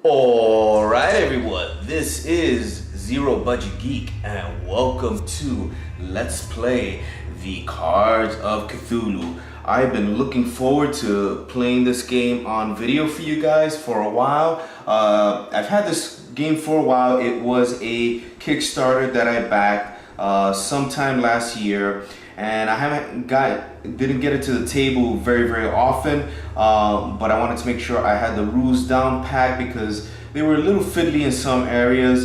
Alright everyone, this is Zero Budget Geek and welcome to Let's Play the Cards of Cthulhu. I've been looking forward to playing this game on video for you guys for a while. I've had this game for a while. It was a Kickstarter that I backed sometime last year, and I didn't get it to the table very often, but I wanted to make sure I had the rules down pat because they were a little fiddly in some areas.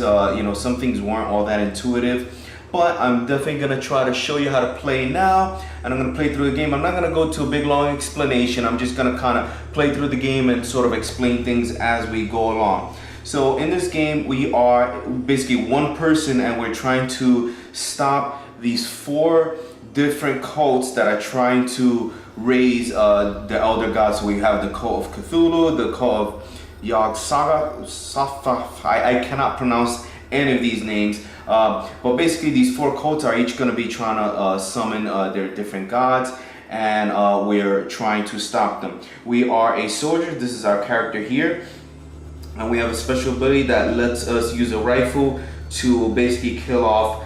Some things weren't all that intuitive, but I'm definitely gonna try to show you how to play now, and I'm gonna play through the game. I'm not gonna go to a big long explanation. I'm just gonna kind of play through the game and sort of explain things as we go along. So in this game, we are basically one person, and we're trying to stop these four different cults that are trying to raise the elder gods. So we have the cult of Cthulhu, the cult of Safa. I cannot pronounce any of these names, but basically these four cults are each going to be trying to summon their different gods, and we're trying to stop them. We are a soldier. This is our character here, and we have a special ability that lets us use a rifle to basically kill off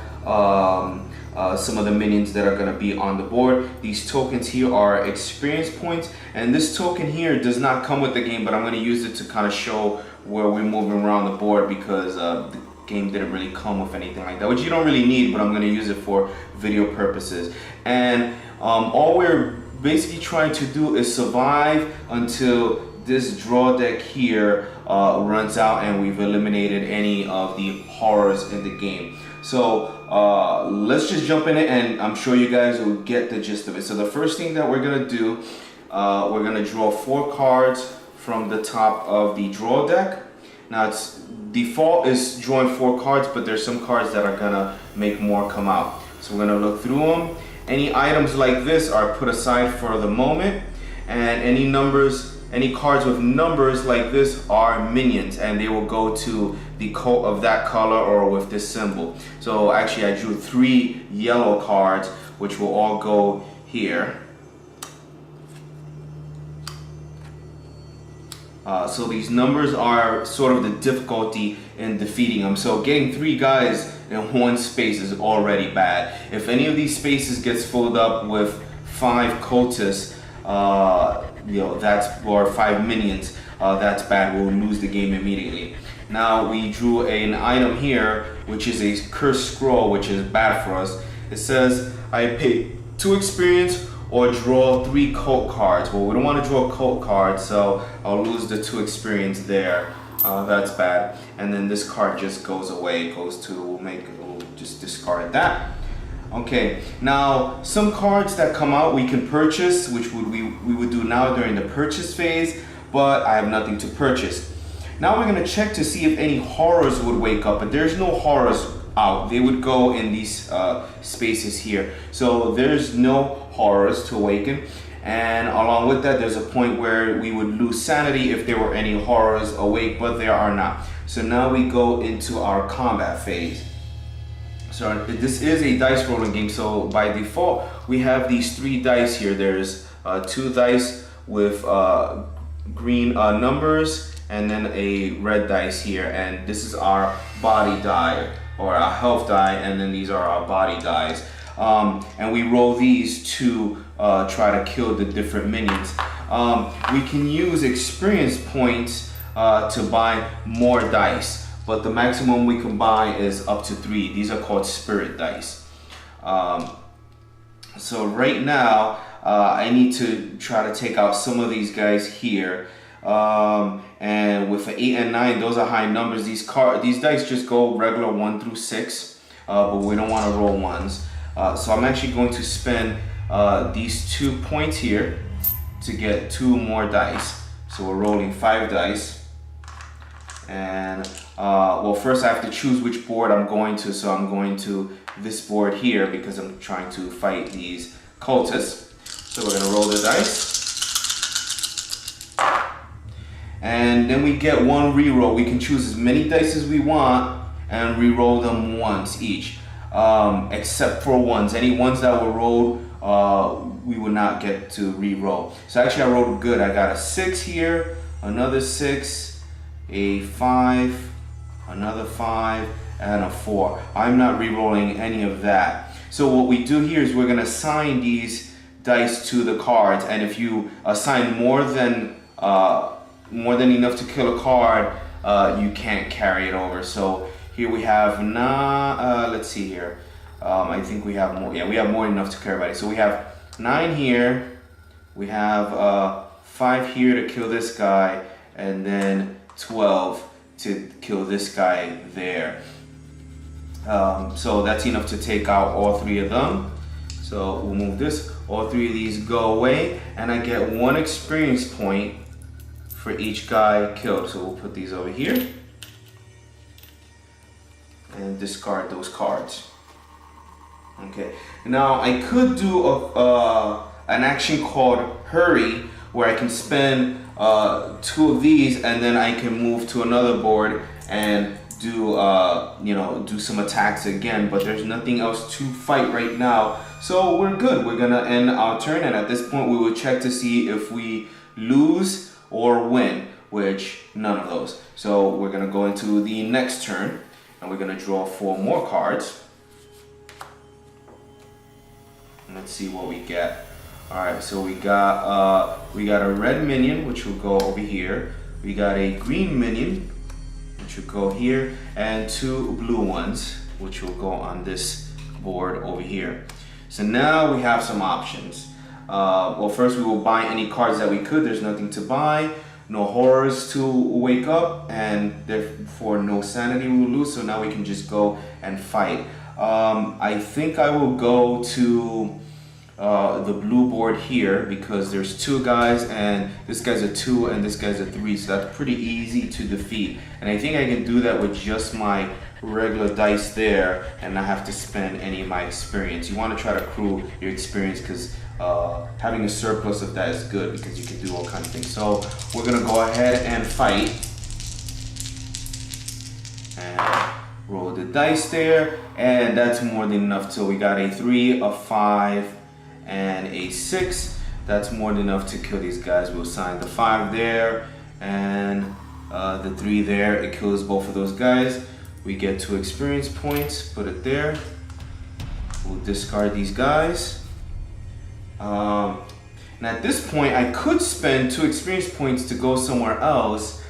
some of the minions that are going to be on the board. These tokens here are experience points, and this token here does not come with the game, but I'm going to use it to kind of show where we're moving around the board because the game didn't really come with anything like that, which you don't really need, but I'm going to use it for video purposes. And all we're basically trying to do is survive until this draw deck here runs out and we've eliminated any of the horrors in the game. So let's just jump in it, and I'm sure you guys will get the gist of it. So the first thing that we're gonna do, we're gonna draw 4 cards from the top of the draw deck. Now it's default is drawing 4 cards, but there's some cards that are gonna make more come out. So we're gonna look through them. Any items like this are put aside for the moment, and any cards with numbers like this are minions, and they will go to the cult of that color or with this symbol. So actually I drew 3 yellow cards, which will all go here. So these numbers are sort of the difficulty in defeating them. So getting 3 guys in one space is already bad. If any of these spaces gets filled up with 5 cultists, or 5 minions, that's bad. We'll lose the game immediately. Now we drew an item here, which is a cursed scroll, which is bad for us. It says I pay 2 experience or draw 3 cult cards. Well, we don't want to draw a cult card, so I'll lose the 2 experience there. That's bad. And then this card just goes away. It goes to, we'll just discard that. Okay, now some cards that come out we can purchase, which we would do now during the purchase phase, but I have nothing to purchase. Now we're going to check to see if any horrors would wake up, but there's no horrors out. They would go in these spaces here. So there's no horrors to awaken, and along with that there's a point where we would lose sanity if there were any horrors awake, but there are not. So now we go into our combat phase. So this is a dice rolling game, so by default we have these 3 dice here. There's 2 dice with green numbers, and then a red dice here, and this is our body die or our health die, and then these are our body dies, and we roll these to try to kill the different minions. We can use experience points to buy more dice, but the maximum we can buy is up to 3. These are called spirit dice. So right now I need to try to take out some of these guys here, and with an 8 and 9, those are high numbers. These dice just go regular 1 through 6, but we don't want to roll 1s. So I'm actually going to spend these 2 points here to get 2 more dice. So we're rolling 5 dice, and well, first I have to choose which board I'm going to. So I'm going to this board here because I'm trying to fight these cultists. So we're gonna roll the dice, and then we get 1 reroll. We can choose as many dice as we want and re-roll them once each, except for 1s. Any 1s that were rolled, we would not get to re-roll. So actually I rolled good. I got a 6 here, another 6, a 5, another 5, and a 4. I'm not re-rolling any of that. So what we do here is we're gonna assign these dice to the cards, and if you assign more than enough to kill a card, you can't carry it over. So here we have let's see here. I think we have more. Yeah, we have more than enough to carry everybody. So we have 9 here. We have 5 here to kill this guy, and then 12 to kill this guy there. So that's enough to take out all 3 of them. So we'll move this. All 3 of these go away, and I get 1 experience point for each guy killed. So we'll put these over here and discard those cards. Okay. Now I could do an action called Hurry, where I can spend 2 of these, and then I can move to another board and do do some attacks again. But there's nothing else to fight right now, so we're good. We're gonna end our turn, and at this point we will check to see if we lose or win, which none of those. So we're gonna go into the next turn, and we're gonna draw 4 more cards. Let's see what we get. All right, so we got a red minion, which will go over here. We got a green minion, which will go here, and 2 blue ones, which will go on this board over here. So now we have some options. Well, first we will buy any cards that we could. There's nothing to buy, no horrors to wake up, and therefore no sanity we will lose. So now we can just go and fight. I think I will go to the blue board here, because there's 2 guys, and this guy's a 2 and this guy's a 3, so that's pretty easy to defeat. And I think I can do that with just my regular dice there and not have to spend any of my experience. You want to try to accrue your experience, because having a surplus of that is good, because you can do all kinds of things. So we're gonna go ahead and fight and roll the dice there, and that's more than enough. So we got a 3, a 5, and a 6. That's more than enough to kill these guys. We'll assign the 5 there, and the 3 there. It kills both of those guys. We get 2 experience points, put it there. We'll discard these guys. And at this point, I could spend 2 experience points to go somewhere else.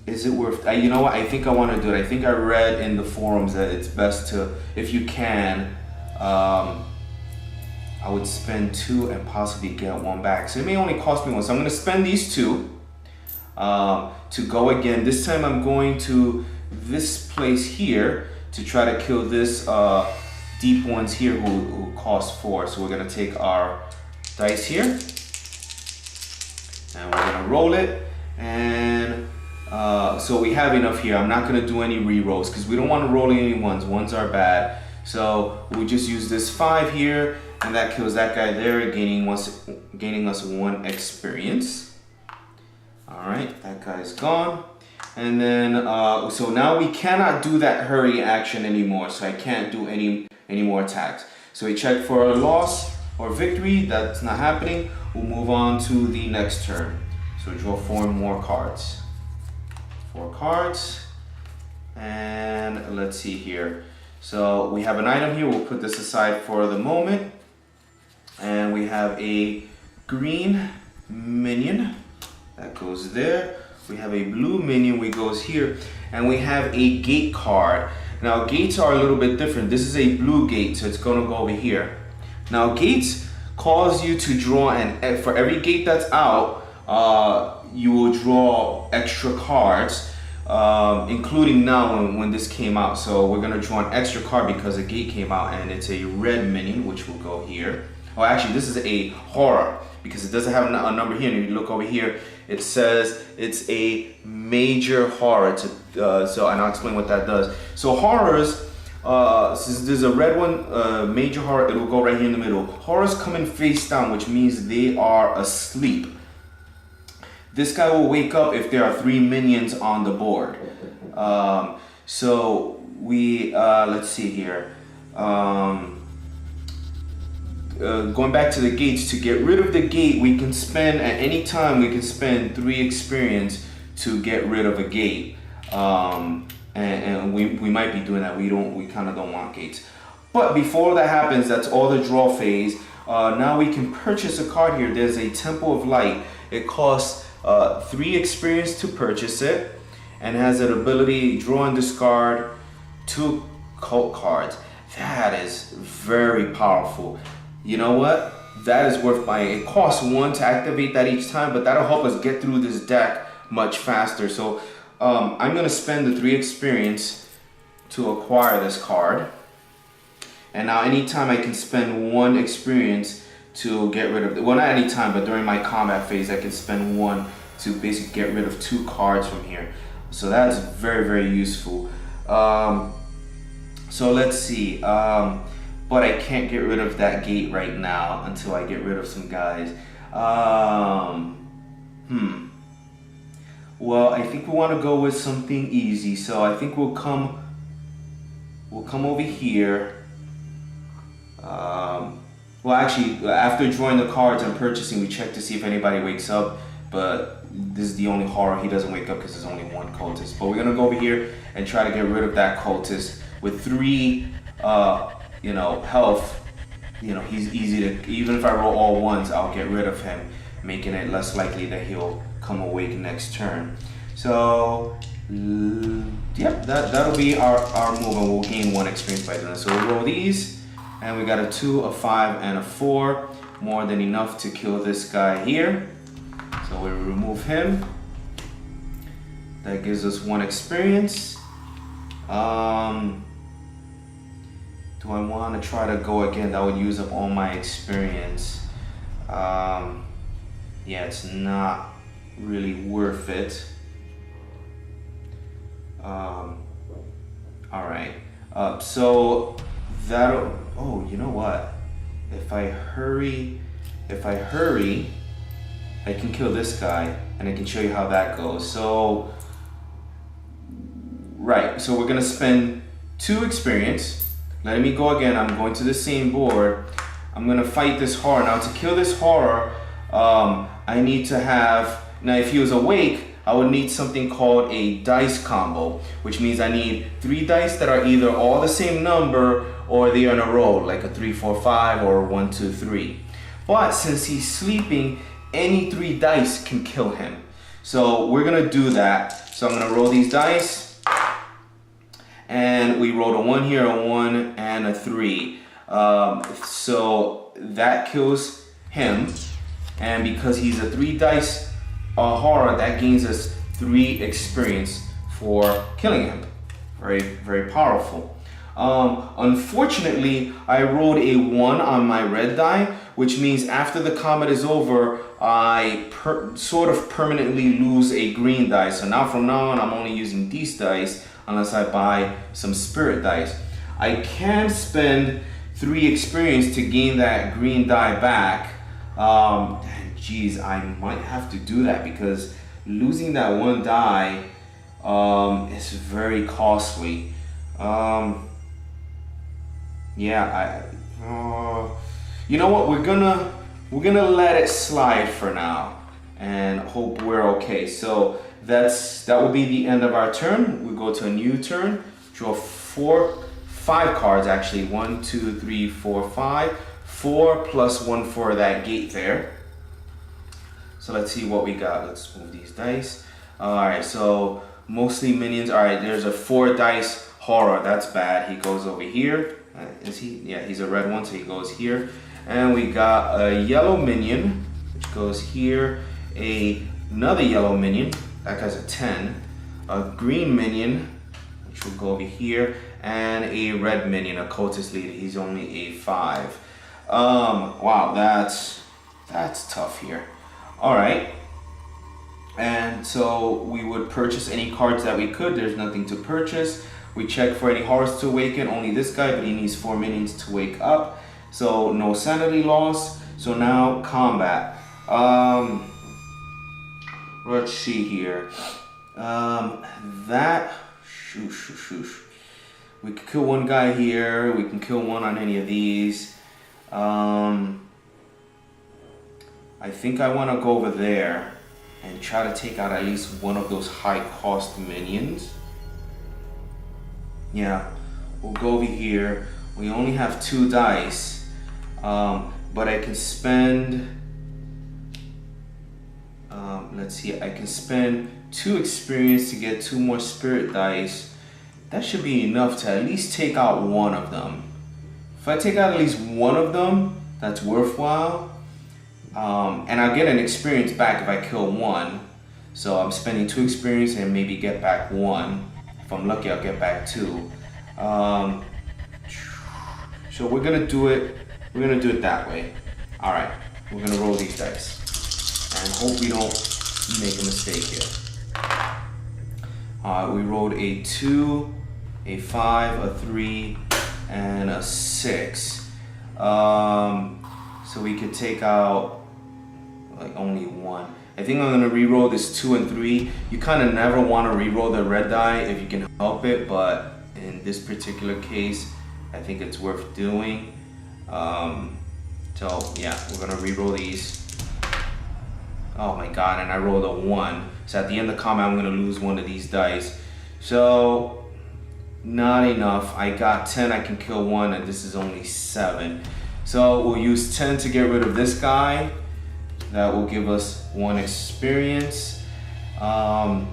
Is it worth? You know what? I think I want to do it. I think I read in the forums that it's best to, if you can, I would spend 2 and possibly get 1 back. So it may only cost me 1. So I'm going to spend these 2 to go again. This time I'm going to this place here to try to kill this deep ones here who cost 4. So we're going to take our dice here, and we're going to roll it. And so we have enough here. I'm not going to do any re-rolls, because we don't want to roll any ones. Ones are bad. So we just use this 5 here, and that kills that guy there, gaining us 1 experience. All right, that guy's gone. And then, so now we cannot do that hurry action anymore. So I can't do any more attacks. So we check for a loss or victory. That's not happening. We'll move on to the next turn. So draw 4 more cards. 4 cards. And let's see here. So we have an item here. We'll put this aside for the moment. And we have a green minion that goes there. We have a blue minion which goes here, and we have a gate card. Now gates are a little bit different. This is a blue gate, so it's going to go over here. Now gates cause you to draw, and for every gate that's out, you will draw extra cards, including now when this came out. So we're going to draw an extra card because a gate came out, and it's a red minion which will go here. Oh, actually, this is a horror because it doesn't have a number here. And if you look over here, it says it's a major horror. And I'll explain what that does. So horrors, since there's a red one, major horror, it will go right here in the middle. Horrors come in face down, which means they are asleep. This guy will wake up if there are 3 minions on the board. So we, let's see here. Going back to the gates, to get rid of the gate, we can spend at any time, we can spend 3 experience to get rid of a gate. And we might be doing that. We kind of don't want gates. But before that happens, that's all the draw phase. Now we can purchase a card here. There's a Temple of Light. It costs 3 experience to purchase it, and has an ability draw and discard 2 cult cards. That is very powerful. You know what? That is worth buying. It costs 1 to activate that each time, but that'll help us get through this deck much faster. So I'm gonna spend the 3 experience to acquire this card. And now anytime I can spend 1 experience to get rid of, well, not anytime, but during my combat phase, I can spend 1 to basically get rid of 2 cards from here. So that's very, very useful. So let's see. But I can't get rid of that gate right now until I get rid of some guys. Well, I think we want to go with something easy. So I think we'll come over here. Well, actually, after drawing the cards and purchasing, we check to see if anybody wakes up. But this is the only horror. He doesn't wake up because there's only 1 cultist. But we're gonna go over here and try to get rid of that cultist with 3, health. You know, he's easy to. Even if I roll all 1s, I'll get rid of him, making it less likely that he'll come awake next turn. So, yep, that'll be our move, and we'll gain 1 experience by doing that. So we'll roll these, and we got a 2, a 5, and a 4. More than enough to kill this guy here. So we remove him. That gives us 1 experience. Do I want to try to go again? That would use up all my experience. Yeah, it's not really worth it. All right. So that'll. Oh, you know what? If I hurry, I can kill this guy, and I can show you how that goes. So, right. So we're gonna spend 2 experience. Let me go again. I'm going to the same board. I'm gonna fight this horror. Now to kill this horror, I need to have, now if he was awake, I would need something called a dice combo, which means I need 3 dice that are either all the same number or they are in a row, like a 3, 4, 5 or 1, 2, 3. But since he's sleeping, any 3 dice can kill him. So we're gonna do that. So I'm gonna roll these dice. And we rolled a 1 here, a 1, and a 3. So that kills him. And because he's a 3 dice horror, that gains us 3 experience for killing him. Very, very powerful. Unfortunately, I rolled a 1 on my red die, which means after the combat is over, I sort of permanently lose a green die. So now from now on, I'm only using these dice unless I buy some spirit dice. I can spend 3 experience to gain that green die back. Geez, I might have to do that because losing that 1 die is very costly. Yeah, you know what? We're gonna let it slide for now and hope we're okay. So that will be the end of our turn. We go to a new turn. Draw 5 cards actually. 1, 2, 3, 4, 5. 4 plus 1 for that gate there. So let's see what we got. Let's move these dice. All right, so mostly minions. All right, there's a 4 dice horror. That's bad. He goes over here. Is he? Yeah, he's a red one, so he goes here. And we got a yellow minion, which goes here. Another yellow minion. That guy's a 10. A green minion, which will go over here. And a red minion, a cultist leader. He's only a 5. Wow, that's tough here. All right. And so we would purchase any cards that we could. There's nothing to purchase. We check for any horrors to awaken. Only this guy, but he needs 4 minions to wake up. So no sanity loss. So now combat. Let's see here. We could kill 1 guy here. We can kill 1 on any of these. I think I want to go over there and try to take out at least one of those high cost minions. Yeah, we'll go over here. We only have 2 dice, but I can spend, let's see, I can spend 2 experience to get 2 more spirit dice. That should be enough to at least take out one of them. If I take out at least one of them, that's worthwhile. And I'll get an experience back if I kill one. So I'm spending 2 experience and maybe get back 1. If I'm lucky, I'll get back 2. So we're gonna do it that way. All right, we're gonna roll these dice and hope we don't make a mistake here. We rolled a 2, a 5, a 3, and a 6. So we could take out like only 1. I think I'm gonna re-roll this 2 and 3. You kind of never want to re-roll the red die if you can help it, but in this particular case, I think it's worth doing. So yeah, we're gonna re-roll these. Oh my god, and I rolled a 1. So at the end of the combat, I'm gonna lose one of these dice. So not enough. I got 10, I can kill 1, and this is only 7. So we'll use 10 to get rid of this guy. That will give us 1 experience. And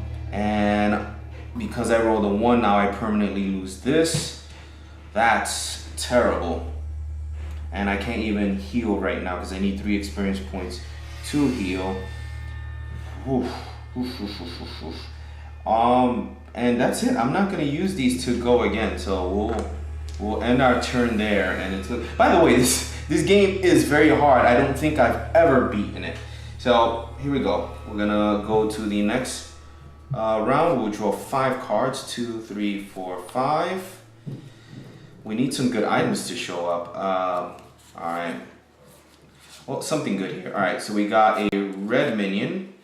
because I rolled a 1, now I permanently lose this. That's terrible. And I can't even heal right now because I need 3 experience points to heal. Oof. And that's it. I'm not gonna use these to go again. So we'll end our turn there. And it's, by the way, this game is very hard. I don't think I've ever beaten it. So here we go. We're gonna go to the next round. We'll draw 5 cards. 2, 3, 4, 5. We need some good items to show up. All right. Well, something good here. All right, so we got a red minion.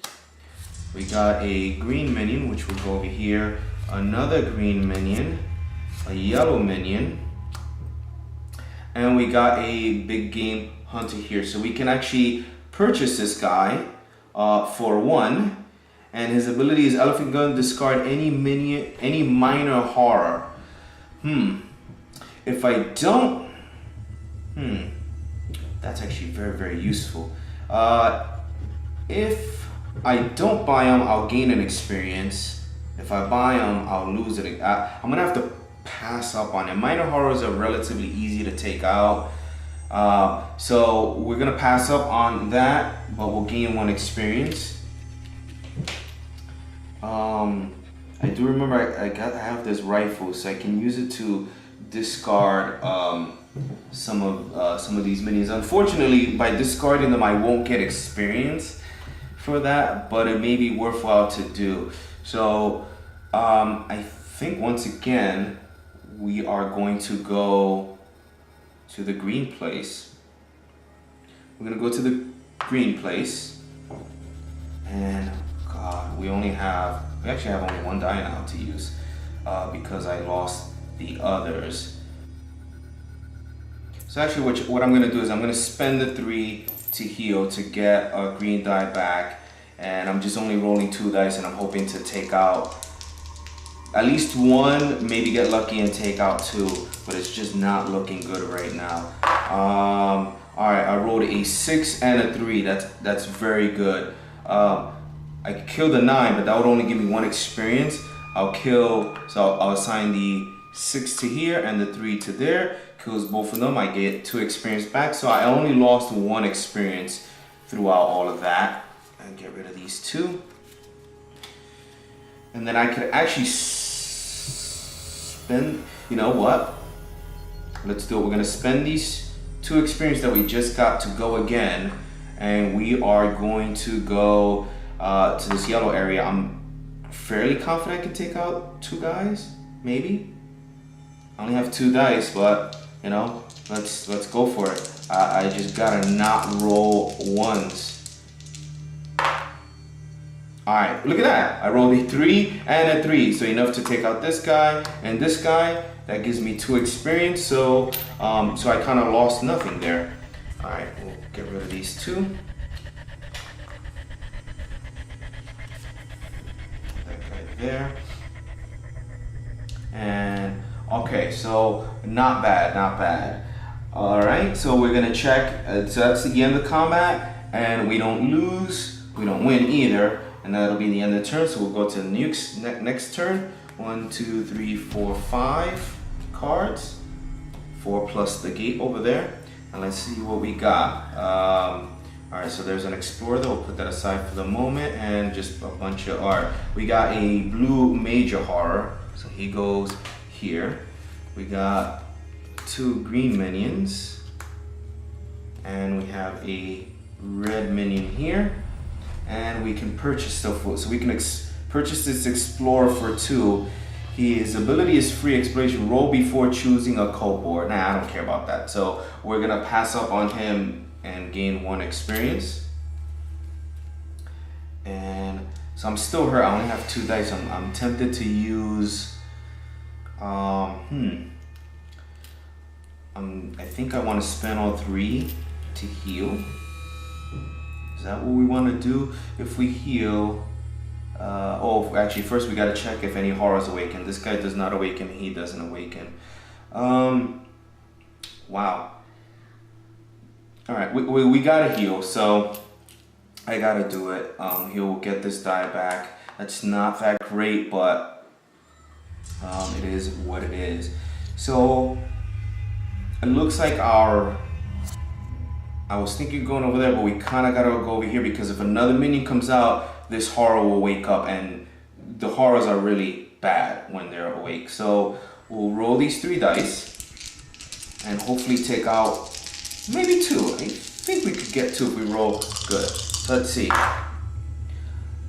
We got a green minion, which will go over here. Another green minion. A yellow minion. And we got a big game hunter here. So we can actually purchase this guy for 1. And his ability is Elephant Gun, discard any minion, any minor horror. If I don't, that's actually very, very useful. If I don't buy him, I'll gain an experience. If I buy him, I'll lose it. I'm gonna have to pass up on it. Minor horrors are relatively easy to take out. So we're gonna pass up on that, but we'll gain 1 experience. I do remember I have this rifle, so I can use it to discard some of these minions. Unfortunately, by discarding them, I won't get experience for that, but it may be worthwhile to do. So I think once again we are going to go to the green place. We're gonna go to the green place, and God, we actually have only 1 die now to use because I lost the others. So actually what I'm gonna do is I'm gonna spend the 3 to heal to get a green die back, and I'm just only rolling 2 dice, and I'm hoping to take out at least 1, maybe get lucky and take out 2, but it's just not looking good right now. All right, I rolled a 6 and a 3. That's very good. I could kill the 9, but that would only give me 1 experience. I'll assign the 6 to here and the 3 to there. Kills both of them, I get 2 experience back. So I only lost 1 experience throughout all of that. And get rid of these 2. And then I could actually spend, you know what? Let's do it. We're gonna spend these 2 experience that we just got to go again. And we are going to go to this yellow area. I'm fairly confident I can take out 2 guys, maybe. I only have 2 dice, but you know, let's go for it. I just gotta not roll 1s. All right, look at that. I rolled a 3 and a 3, so enough to take out this guy and this guy. That gives me 2 experience, so I kind of lost nothing there. All right, we'll get rid of these 2. there. And okay, so not bad, not bad. All right, so we're gonna check. So that's the end of the combat, and we don't lose, we don't win either, and that'll be the end of the turn. So we'll go to the next turn. 1, 2, 3, 4, 5 cards. 4 plus the gate over there. And let's see what we got. All right, so there's an explorer. We'll put that aside for the moment, and just a bunch of art. We got a blue major horror, so he goes here. We got 2 green minions, and we have a red minion here, and we can purchase stuff. So we can purchase this explorer for 2. His ability is free exploration. Roll before choosing a cult board. Nah, I don't care about that. So we're gonna pass up on him and gain 1 experience. And so I'm still hurt. I only have 2 dice. I'm tempted to use. I think I want to spend all 3 to heal. Is that what we want to do? If we heal. Oh, actually, first we gotta check if any horrors awaken. This guy does not awaken. He doesn't awaken. Wow. All right, we gotta heal, so I gotta do it. He'll get this die back. That's not that great, but it is what it is. So it looks like I was thinking going over there, but we kind of gotta go over here because if another minion comes out, this horror will wake up, and the horrors are really bad when they're awake. So we'll roll these 3 dice and hopefully take out maybe 2. I think we could get 2 if we roll good. So let's see. All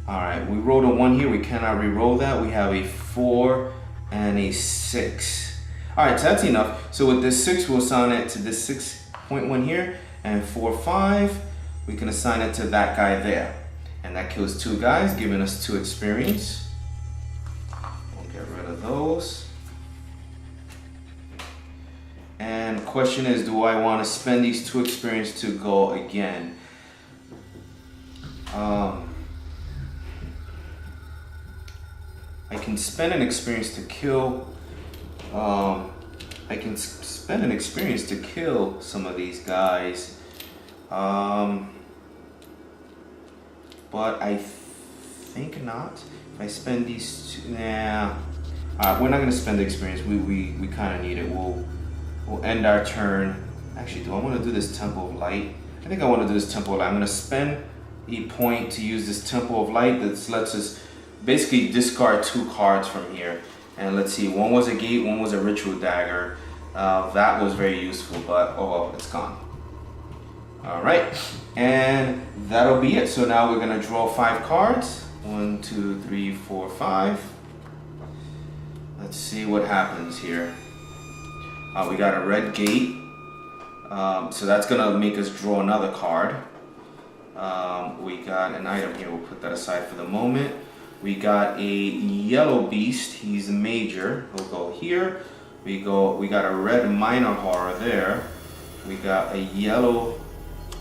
right, we rolled a 1 here. We cannot re-roll that. We have a 4 and a 6. All right, so that's enough. So with this 6, we'll assign it to this 6.1 here, and 4, 5, we can assign it to that guy there. And that kills 2 guys, giving us 2 experience. We'll get rid of those. And the question is, do I want to spend these 2 experience to go again? I can spend an experience to kill. I can spend an experience to kill some of these guys. But I think not. If I spend these 2, nah. We're not gonna spend the experience. We kind of need it. We'll end our turn. Actually, do I want to do this Temple of Light? I think I want to do this Temple of Light. I'm gonna spend a point to use this Temple of Light that lets us basically discard 2 cards from here. And let's see, 1 was a gate, 1 was a ritual dagger. That was very useful, but oh well, it's gone. All right, and that'll be it. So now we're gonna draw 5 cards. 1, 2, 3, 4, 5. Let's see what happens here. We got a red gate. So that's gonna make us draw another card. We got an item here. We'll put that aside for the moment. We got a yellow beast. He's a major. He'll go here. We got a red minor horror there. We got a yellow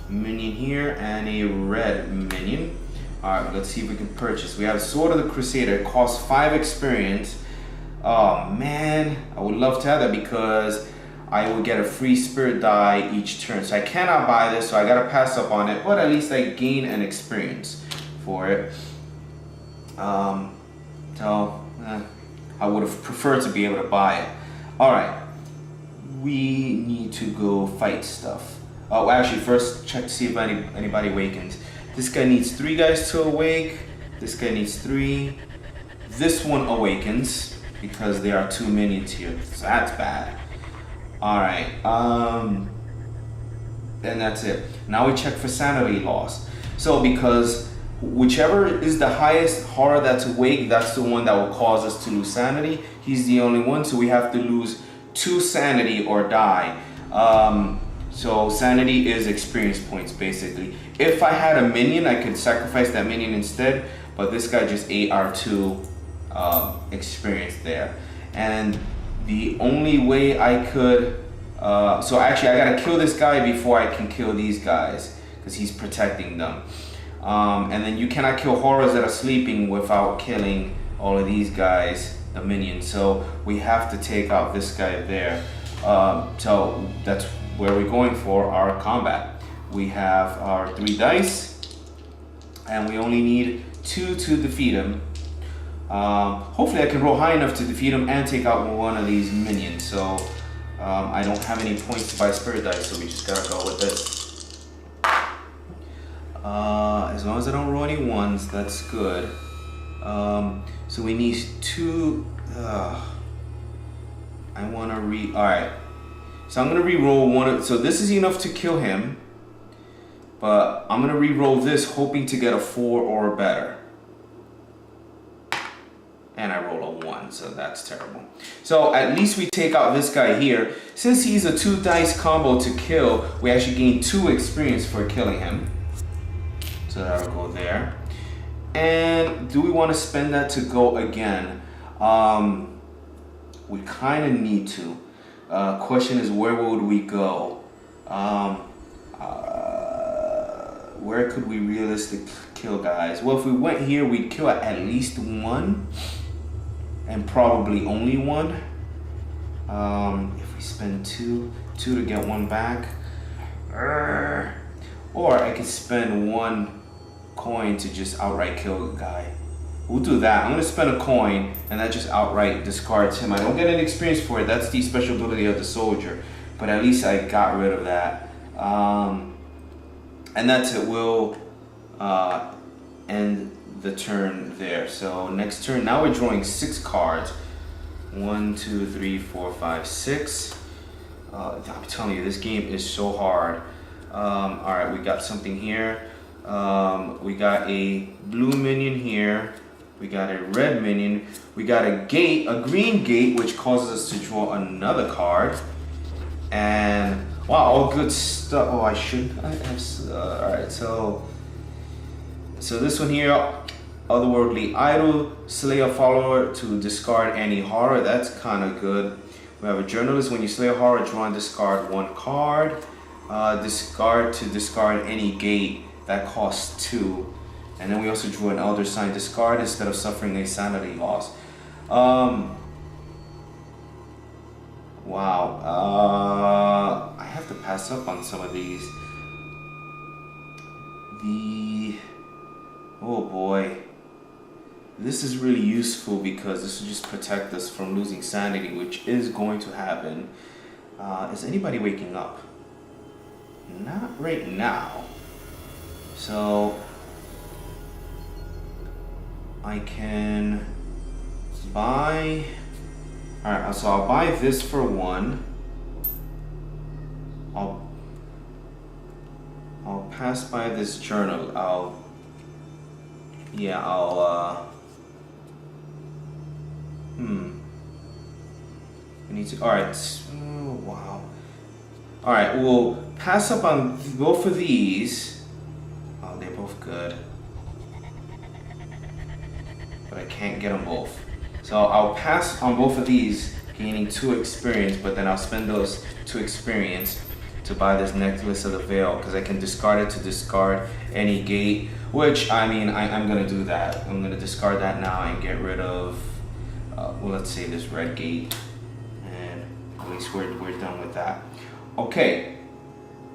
minion here and a red minion. All right, let's see if we can purchase. We have Sword of the Crusader. It costs 5 experience. Oh man, I would love to have that because I would get a free spirit die each turn. So I cannot buy this, so I gotta pass up on it, but at least I gain an experience for it. I would have preferred to be able to buy it. All right, we need to go fight stuff. Oh, actually, first check to see if anybody awakens. This guy needs 3 guys to awake. This guy needs 3. This one awakens because there are 2 minions here, so that's bad. All right, and that's it. Now we check for sanity loss. So because whichever is the highest horror that's awake, that's the one that will cause us to lose sanity. He's the only one, so we have to lose 2 sanity or die. So sanity is experience points, basically. If I had a minion, I could sacrifice that minion instead, but this guy just ate our 2 experience there. And the only way I could, so actually I gotta kill this guy before I can kill these guys, because he's protecting them. And then you cannot kill horrors that are sleeping without killing all of these guys a minion. So we have to take out this guy there. So that's where we're going for our combat. We have our 3 dice, and we only need 2 to defeat him. Hopefully I can roll high enough to defeat him and take out one of these minions. So I don't have any points to buy spirit dice, so we just gotta go with this. As long as I don't roll any ones, that's good. So we need 2. I want to alright. So I'm going to re-roll one. So this is enough to kill him. But I'm going to re-roll this, hoping to get a 4 or better. And I roll a 1, so that's terrible. So at least we take out this guy here. Since he's a 2 dice combo to kill, we actually gain 2 experience for killing him. So that'll go there. And do we want to spend that to go again? We kind of need to. Question is, where would we go? Where could we realistically kill guys? Well, if we went here, we'd kill at least 1. And probably only 1. If we spend 2 to get 1 back. Or I could spend 1 coin to just outright kill a guy. We'll do that. I'm going to spend a coin, and that just outright discards him. I don't get any experience for it. That's the special ability of the soldier. But at least I got rid of that. And that's it. We'll end the turn there. So next turn, now we're drawing 6 cards. 1, 2, 3, 4, 5, 6. I'm telling you, this game is so hard. Alright, we got something here. We got a blue minion here. We got a red minion. We got a gate, a green gate, which causes us to draw another card. And wow, all good stuff. Oh, I should. All right, so this one here, otherworldly idol, slay a follower to discard any horror. That's kind of good. We have a journalist. When you slay a horror, draw and discard 1 card. Discard to discard any gate. That costs 2. And then we also drew an elder sign, discard instead of suffering a sanity loss. Wow. I have to pass up on some of these. Oh boy. This is really useful because this will just protect us from losing sanity, which is going to happen. Is anybody waking up? Not right now. So I can buy. Alright, so I'll buy this for 1. I'll pass by this journal. I need to. Alright. Oh, wow. Alright, we'll pass up on both of these. Oh, they're both good. But I can't get them both. So I'll pass on both of these, gaining 2 experience, but then I'll spend those 2 experience to buy this necklace of the veil, because I can discard it to discard any gate, which, I mean, I'm going to do that. I'm going to discard that now and get rid of, well, let's say this red gate, and at least we're done with that. Okay,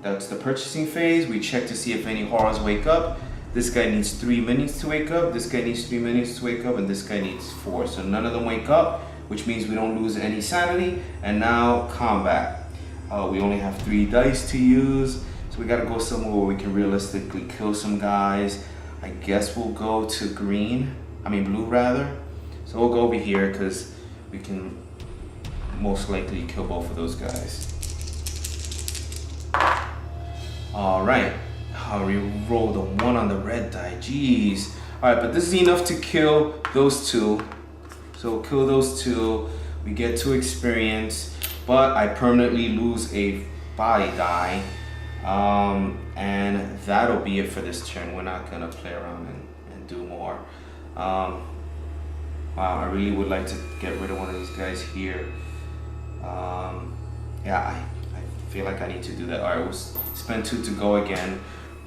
that's the purchasing phase. We check to see if any horrors wake up. This guy needs 3 minutes to wake up, this guy needs 3 minutes to wake up, and this guy needs 4. So none of them wake up, which means we don't lose any sanity. And now combat. We only have 3 dice to use, so we gotta go somewhere where we can realistically kill some guys. I guess we'll go to blue rather. So we'll go over here because we can most likely kill both of those guys. All right. We rolled a 1 on the red die. Jeez. Alright, but this is enough to kill those 2. So we'll kill those 2. We get 2 experience. But I permanently lose a body die. And that'll be it for this turn. We're not going to play around and do more. Wow, I really would like to get rid of one of these guys here. Yeah, I feel like I need to do that. Alright, we'll spend 2 to go again.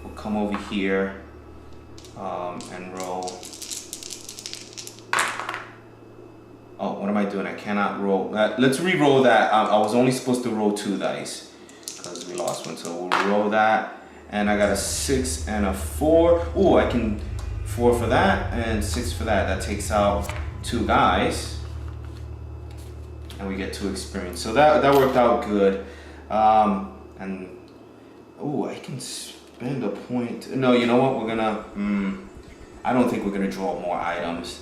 We'll come over here and roll. Oh, what am I doing? I cannot roll. Let's re-roll that. I was only supposed to roll 2 dice because we lost one. So we'll roll that. And I got a 6 and a 4. Ooh, I can 4 for that and 6 for that. That takes out 2 guys. And we get 2 experience. So that worked out good. And ooh, I can spend a point. No, you know what? We're gonna. I don't think we're gonna draw more items.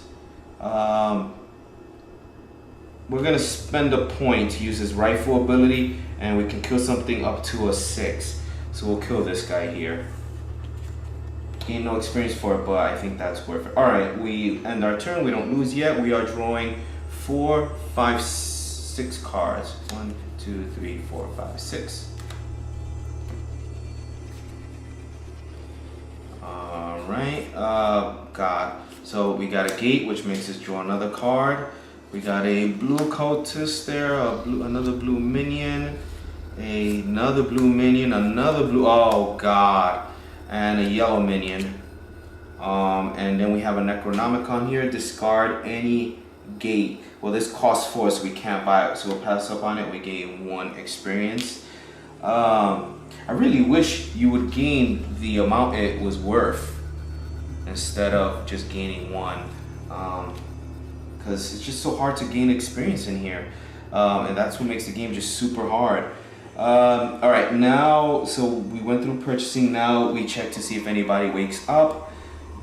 We're gonna spend a point to use his rifle ability, and we can kill something up to a 6. So we'll kill this guy here. Gain no experience for it, but I think that's worth it. All right, we end our turn. We don't lose yet. We are drawing 4, 5, 6 cards. 1, 2, 3, 4, 5, 6. All right. God. So we got a gate, which makes us draw another card. We got a blue cultist there, another blue minion, another blue minion, another blue, oh God, and a yellow minion. And then we have a Necronomicon here, discard any gate. Well, this costs 4, so we can't buy it, so we'll pass up on it. We gain 1 experience. I really wish you would gain the amount it was worth instead of just gaining 1. Because it's just so hard to gain experience in here, and that's what makes the game just super hard. All right, now, so we went through purchasing. Now we check to see if anybody wakes up.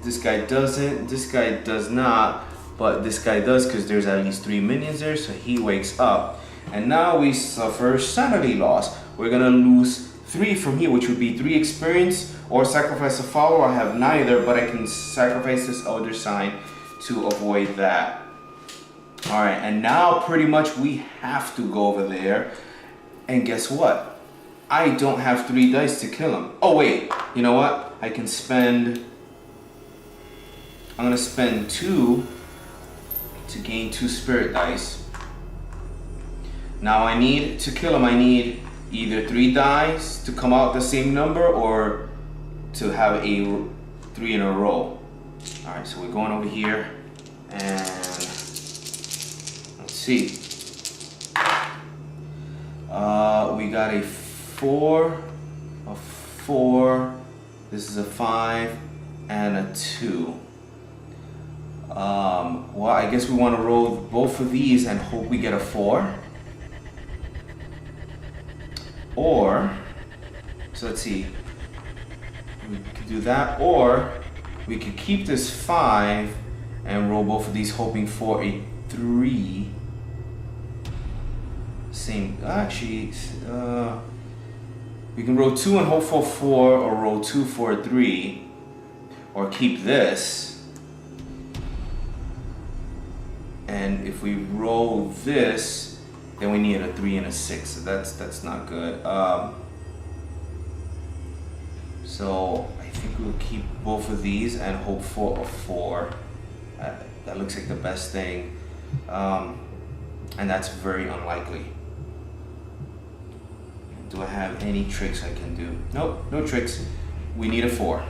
This guy doesn't, this guy does not, but this guy does because there's at least 3 minions there, so he wakes up. And now we suffer sanity loss. We're gonna lose 3 from here, which would be 3 experience, or sacrifice a follower. I have neither, but I can sacrifice this elder sign to avoid that. All right, and now pretty much we have to go over there. And guess what? I don't have 3 dice to kill him. Oh wait, you know what? I can spend, I'm gonna spend 2 to gain 2 spirit dice. Now I need to kill him, I need either 3 dice to come out the same number or to have a 3 in a row. All right, so we're going over here and see. We got a 4, a 4, this is a 5, and a 2. Well, I guess we want to roll both of these and hope we get a 4. Or, so let's see, we could do that, or we could keep this 5 and roll both of these hoping for a 3. Same, actually, we can roll 2 and hope for 4, or roll 2 for a 3, or keep this. And if we roll this, then we need a 3 and a 6. So that's not good. So I think we'll keep both of these and hope for a 4. That looks like the best thing, and that's very unlikely. Do I have any tricks I can do? Nope, no tricks. We need a 4.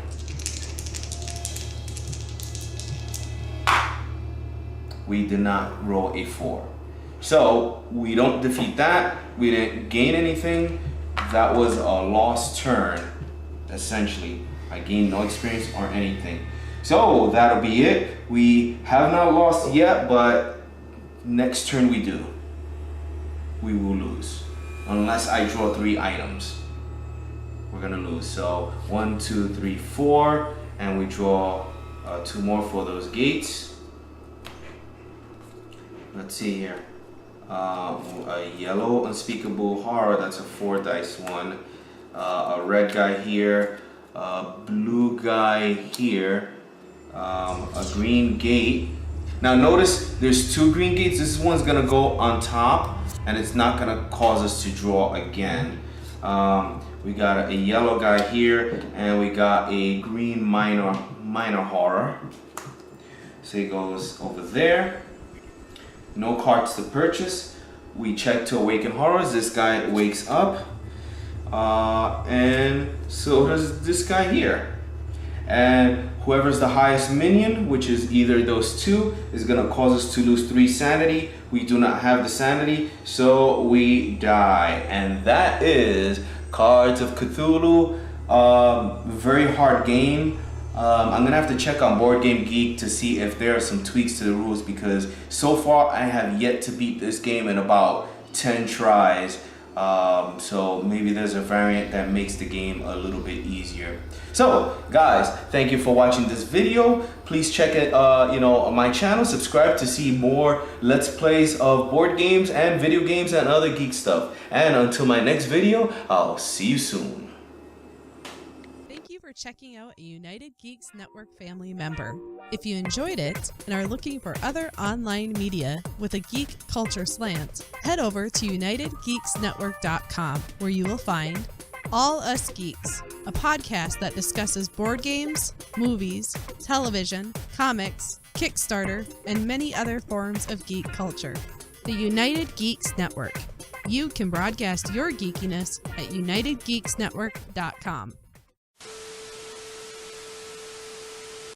We did not roll a 4. So we don't defeat that. We didn't gain anything. That was a lost turn, essentially. I gained no experience or anything. So that'll be it. We have not lost yet, but next turn we do. We will lose. Unless I draw 3 items. We're gonna lose. So 1, 2, 3, 4, and we draw 2 more for those gates. Let's see here. A yellow Unspeakable Horror, that's a 4 dice one. A red guy here, a blue guy here, a green gate. Now notice there's 2 green gates. This one's gonna go on top and it's not gonna cause us to draw again. We got a yellow guy here and we got a green minor horror. So he goes over there. No cards to purchase. We check to awaken horrors. This guy wakes up. And so does this guy here. and whoever's the highest minion, which is either those two, is gonna cause us to lose 3 sanity. We do not have the sanity, so we die. And that is Cards of Cthulhu. Very hard game. I'm gonna have to check on Board Game Geek to see if there are some tweaks to the rules, because so far I have yet to beat this game in about 10 tries. So maybe there's a variant that makes the game a little bit easier. So guys, thank you for watching this video. Please check it on my channel, subscribe to see more let's plays of board games and video games and other geek stuff. And until my next video, I'll see you soon. Thank you for checking out a United Geeks Network family member. If you enjoyed it and are looking for other online media with a geek culture slant, head over to unitedgeeksnetwork.com, where you will find All Us Geeks, a podcast that discusses board games, movies, television, comics, Kickstarter, and many other forms of geek culture. The United Geeks Network. You can broadcast your geekiness at unitedgeeksnetwork.com.